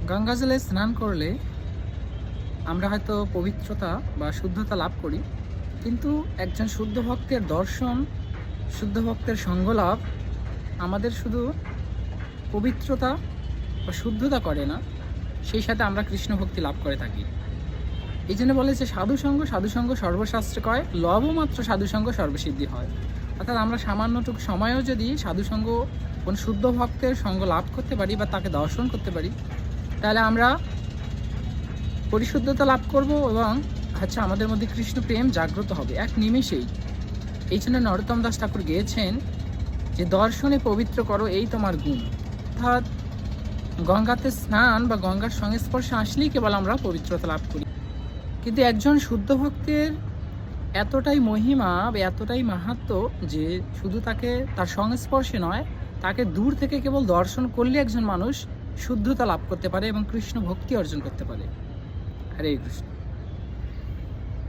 গঙ্গাজলে স্নান করলে আমরা হয়তো পবিত্রতা বা শুদ্ধতা লাভ করি, কিন্তু একজন শুদ্ধ ভক্তের দর্শন, শুদ্ধ ভক্তের সঙ্গলাভ আমাদের শুধু পবিত্রতা বা শুদ্ধতা করে না, সেই সাথে আমরা কৃষ্ণ ভক্তি লাভ করে থাকি। এই জন্য বলে যে সাধুসঙ্গ সর্বশাস্ত্রে কয়, লবমাত্র সাধুসঙ্গ সর্বসিদ্ধি হয়। অর্থাৎ আমরা সামান্যটুকু সময়ও যদি সাধুসঙ্গ কোন শুদ্ধ ভক্তের সঙ্গ লাভ করতে পারি বা তাকে দর্শন করতে পারি, তাহলে আমরা পরিশুদ্ধতা লাভ করব এবং আমাদের মধ্যে কৃষ্ণ প্রেম জাগ্রত হবে এক নিমেষেই। এই জন্য নরোত্তম দাস ঠাকুর গেয়েছেন যে দর্শনে পবিত্র করো এই তোমার গুণ। অর্থাৎ গঙ্গাতে স্নান বা গঙ্গার সংস্পর্শে আসলেই কেবল আমরা পবিত্রতা লাভ করি। কিন্তু একজন শুদ্ধ ভক্তের এতটাই মহিমা বা এতটাই মাহাত্ম্য যে শুধু তাকে তার সংস্পর্শে নয়, তাকে দূর থেকে কেবল দর্শন করলে একজন মানুষ শুদ্ধতা লাভ করতে পারে এবং কৃষ্ণ ভক্তি অর্জন করতে পারে। হরে কৃষ্ণ।